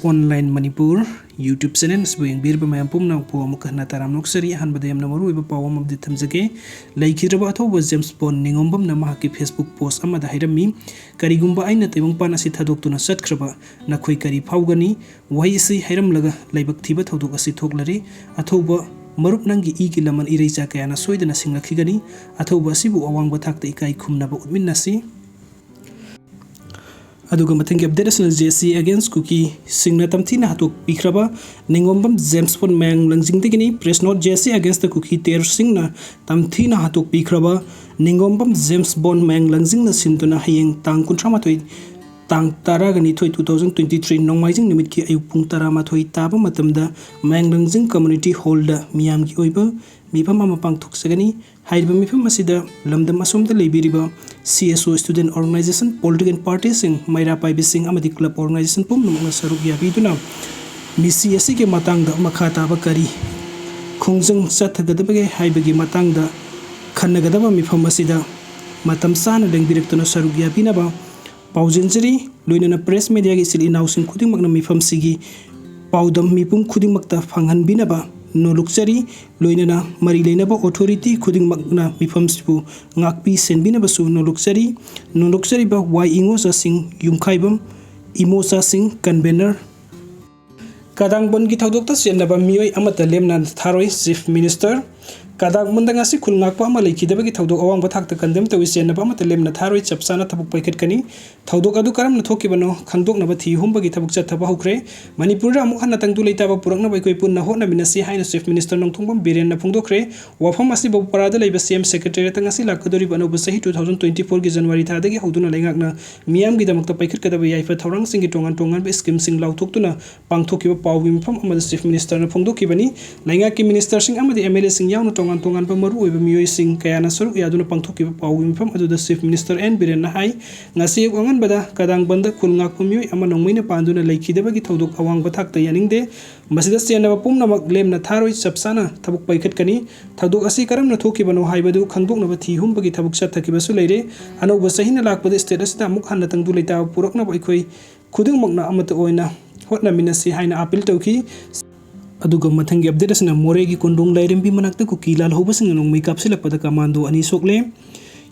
Online Manipur YouTube channel sibuyang birba mayam pumna po amuk na taram noksari han badayam na maru iba pawam abdi thamjage laikhiraba athoba James Bond ningombam na mahaki Facebook post amada hairami karigumba aina taibang pan asi thadok tuna satkraba nakhoi kari phawgani wahi si hairam laga laibak thiba thodok asi thoklari athoba marup nangi igi laman ireja kayana soidana singlakigani athoba sibu awangba thakta ikai khumnaba utminnasi aduga mathangi update asna JC against cookie singna tamthina hatok pikraba ningombam James Bond mang langjingdegini press note JC against the cookie ter singna tamthina hatok pikraba ningombam James Bond mang langjingna sintuna hayeng tang 13 tang taragani thoi 2023 nongmaijing nimit ki ayuk pung tarama thoi taba matamda mang langjing community hall da miyam ki oiba mifam ama pangthok sagani hairiba mifam asida lamdam asomda leibiriba CSO student organization political parties sing maira paibi sing amadi club organization pum namna saruk yabiduna misi asi ke matangda makhata ba kari khongjang sathagadabage haibagi matangda khannagadaba mifam asida matam sana lengbirektuna saruk yabinaba paujenjeri loinana press media gi sil inausing khuding makna mifam sigi paudam mipum khuding makta phanghan binaba nolokchari loinana mari leinaba authority khuding makna mifam sibu ngakpi senbinaba su nolokchari ba wai ingo sa sing yumkhaibam imosa sing convener kadang bon gi thodokta senaba mioi amata lemna tharoi chief minister kadang mundanga si khulngakpa ama leikidaba gi thodok awang bathakta kandem tawi senaba amata lemna tharoi chapsana thabuk paikhat kani thodok adu karam na thokibano khangdokna ba thi humba gi thabuk chathaba hukre manipur ra amuk hana tangdu leitaba purakna bai koi punna hona minasi haina chief minister nongthongbam biren na phungdokre wafam asi babu parada leiba CM secretary tangasi lakadori bano ba sahi 2024 gi January tha dagi hoduna leingakna miyam gi damakta paikhat kadaba yaifa thorang singi tongan ba scheme sing lauthoktuna pangthokiba pawbi mpham amada chief minister na phungdokibani leingak ki minister sing amadi MLA sing yauna tongan ba maru oiba miyoi sing kayana saruk yaduna pangthokiba pawbi mpham aduda chief minister n biren na hai ngasi wangan bada kadang banda khulngak pumyoi ama nongmaina panduna leikidaba gi thodok awang bathakta yaningde masida senaba pumnamak lemna tharoi chapsana thabuk paikhat kani thodok asi karamna thokibano haibadu khangdokna ba thi humba gi thabuk chathakibasu leire anoba sahina lakpada state asida amuk hanna tangdu leita purakna ba ikoi khuding makna amata oina hotna minasi haina appeal tawki aduga mathangi update asna moregi kondong lairembi manakta ku kilal hobasing nong makeup silakpada commando ani sokle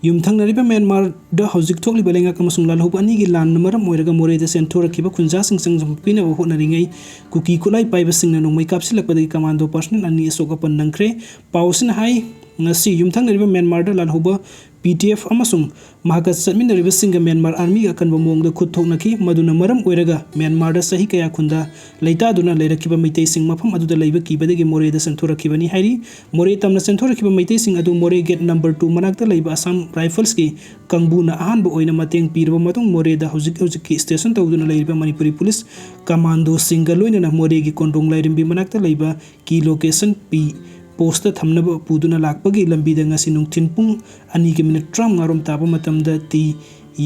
yumthangnariba Myanmar da hojik thokli belenga kamasung lal hob ani gi lan maram moiraga moreda sentora kiba khunja sing pina ho naringai kuki kulai paiba sing nong makeup silakpada commando personal ani soka pan nangkre pausin hai ngasi yumthangnariba Myanmar da lal hoba PTF amasung mahakat satminariba singa Myanmar army ga kanba mongda khutthoknaki maduna maram oiraga Myanmar da sahi kaya khunda leita duna leirakiba meitai sing mafam aduda leiba kibadagi moreda sentorakibani hairi more tamna sentorakiba meitai sing adu more gate number 2 manakta leiba Assam Rifles ki kangbuna ahanba oina mateng pirba matung moreda hojik ki station tawduna leiriba Manipuri police commando singa loinana more gi kondong lairimbi manakta leiba ki location P post thamnaba puduna lakpagi lambida ngasi nungthin pung ani ki minute tram ngarom taba matamda ti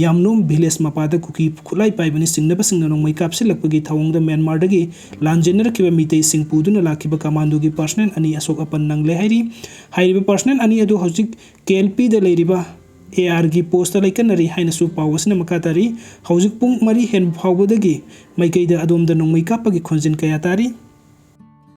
yamnom village mapada kuki khulai paibani singnaba singna nong mai kapse lakpagi thawongda Myanmar dagi lanjener kiba mitei sing puduna lakiba commando gi personnel ani asok apan nangle hairiba personnel ani adu hojik KLP da leiriba AR gi post laikanari haina su pawasna makatari hojik pung mari hen phawbodagi maikaida adomda nong mai kapagi khonjin kaya tari